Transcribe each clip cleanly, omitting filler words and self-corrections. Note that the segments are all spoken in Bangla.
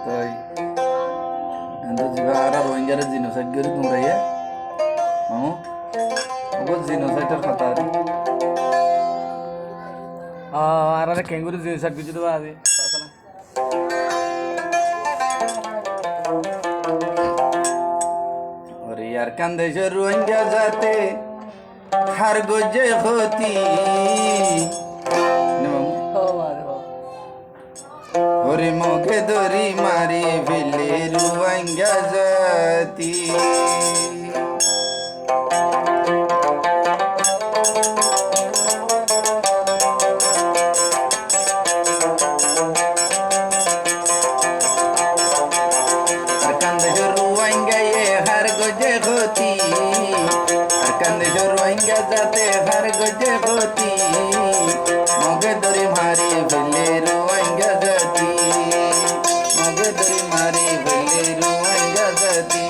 তাই কিন্তু জিবা আর রোহিঙ্গারে জিনোসাইড করে তোমরা মামু ওগো জিনোসাইডের খাতা আর কেঙ্গুরি জিনোসাইড কিছু দেবা আজি না ওরে यार কান্দেশের রোহিঙ্গা যাতে হার গজে হতি ওরে মুখে দড়ি মারি ফেলে রোহিঙ্গা জাতি যাতে হার গজে হতি মগে দড়ি মারি ফেলে রোহিঙ্গা জাতি মগে দড়ি মারি ফেলে রোহিঙ্গা জাতি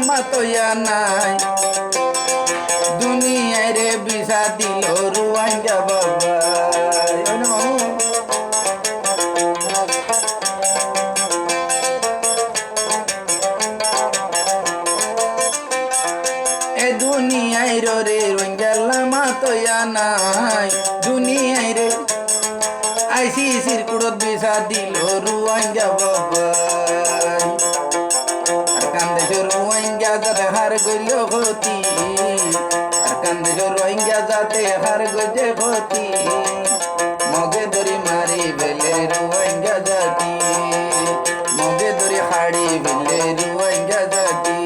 মাতয়া নাই দুনিয়ায় রে বিষা দিল রোহিঙ্গা বাবা এ দুনিয়ায় রে রোহিঙ্গা মাতয়া নাই দুনিয়ায় রে আইসিসির কুড়ত বিষা দিল রোহিঙ্গা বাবা রোহিঙ্গা যাতে হার গইল হতি আর কান্দিল রোহিঙ্গা যাতে হার গজে হতি মগে দড়ি মারি বেলে রোহিঙ্গা জাতি মগে দড়ি হাড়ি বেলে রোহিঙ্গা জাতি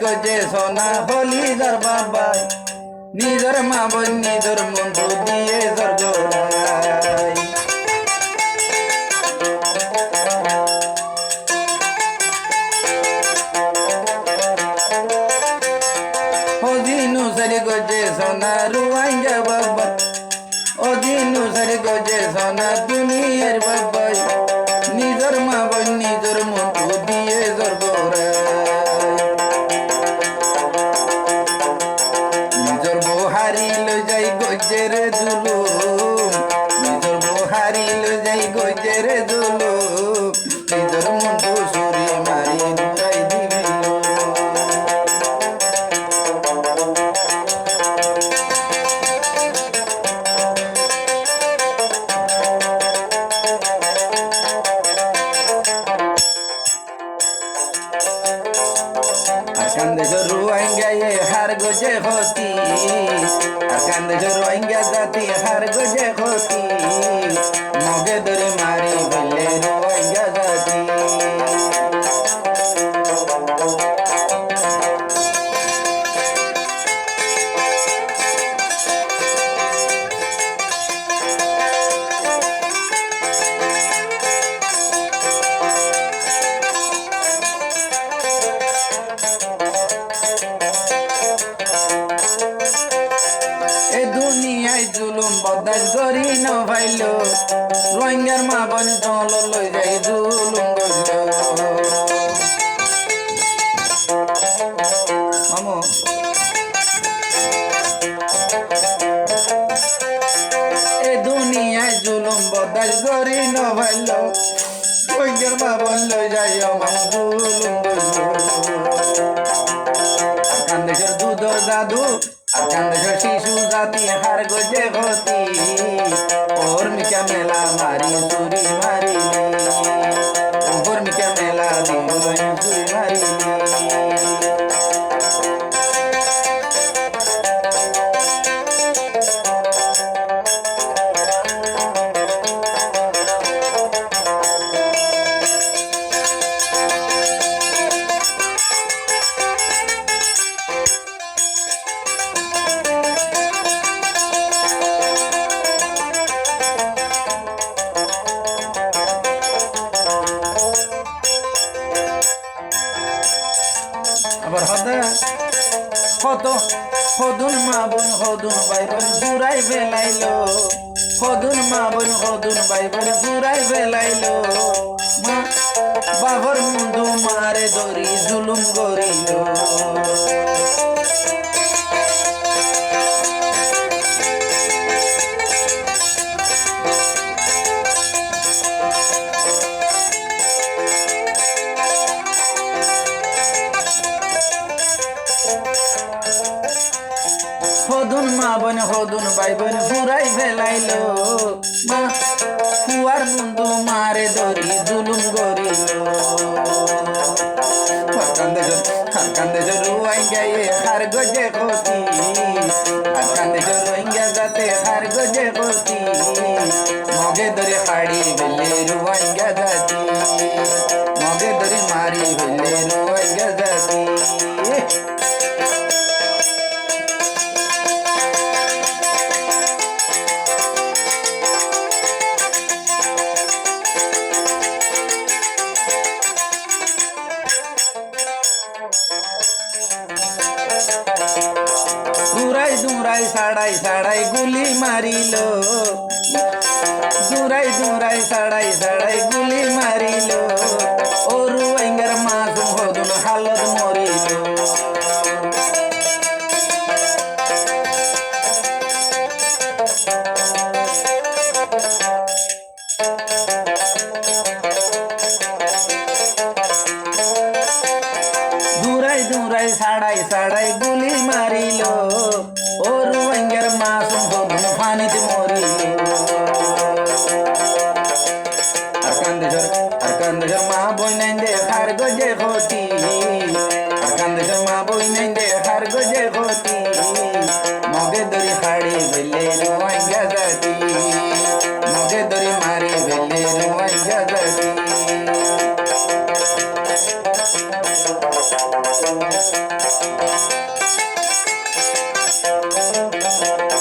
গজে সোনা হলি যার বাবাই নিজের মা বোন নিজের বন্ধু দিয়ে জর্গরাই অদিনু সারি গজে সোনা রোহিঙ্গা বাবা অদিনু সারি গজে সোনা দুনিয়ার বাবাই নিজের মা বোন নিজের বন্ধু দিয়ে জর্গরাই হারিল যাই গজের জুলুম নিজর হারিল যাই গজের জুলুম নিজর মুন্ডু সুরি মারি দুরাই দিল কান্দেশের রোহিঙ্গা হার গজে হতি আর কান্দেশের রোহিঙ্গা জাতি হার গজে হতি মগে দড়ি মারি ফেলে রোহিঙ্গা জাতি জুলুম বদাস করি ন ভাইল রোহিঙ্গার মা বোন জল লই যাই জুলুম গইল মামু এ দুনিয়ায় জুলুম বদাস করি ন ভাইল রোহিঙ্গার মা বোন লই যাই আমার জুলুম গইল কান্দেশের দুধর জাদু কান্দেশের শিশু জাতি হার গজে হতি ওর মিকা মেলা মারি চুরি মারিলি ওর মিকা মেলা দিল চুরি মারিলি কত হদুন মা বোন হদুন ভাই বোন পুরাই বেলাইলো হদুন মা বোন হদুন ভাই বোন পুরাই বেলাইলো মা বাবর মুন্ডু মারে দরি জুলুম করিল হদুন মা বোন হদুন ভাই বোন পুরাই বেলাইলো মা ফুয়ার মুন্ডু মারে দরি জুলুম করিল কান্দে রুয়াই গায়ে হার গজে কতি কান্দে রোহিঙ্গা যাতে হার গজে কতি মগে ধরে হাড়ি বেলে রুয়াইঙ্গা জাতি মগে ধরে মারি বেলে রুয়াইঙ্গা জাতি দুরাই দুরাই সাড়াই সাড়াই গুলি মারিল দুরাই দুরাই সাড়াই সাড়াই গুলি মারিল ওরু আইঙ্গার মাসুম হদুন হালত মরিল দুরাই দুরাই সাড়াই সাড়াই গুলি মারিল ওরু আইঙ্গার মাসুম হদুন পানিতে মরিল আর কান্দে মা বই নাই দেখার গজে ক্ষতি আর কান্দে মা বই নাই দেখার গজে ক্ষতি মগে ধরি হাড়ি বেলে রুয়াইঙ্গা জাতি মগে ধরি মারি বেলে রুয়াইঙ্গা জাতি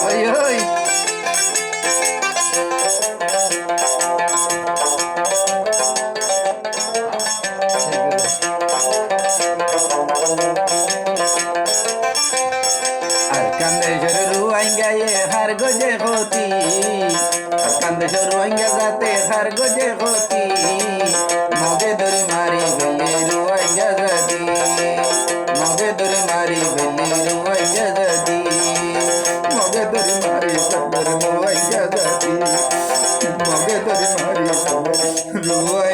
ওই ওই আর কান্দে রুয়াইঙ্গা হার গজে ক্ষতি আর কান্দে রুয়াইঙ্গা যাতে হার গজে ক্ষতি মগে ধরে মারি বেলে রুয়াইঙ্গা জাতি মগে ধরে মারি বেলে রুয়াইঙ্গা জাতি মগে ধরে মারি সবার রুয়াইঙ্গা জাতি মগে ধরে মারি সবার রুয়াইঙ্গা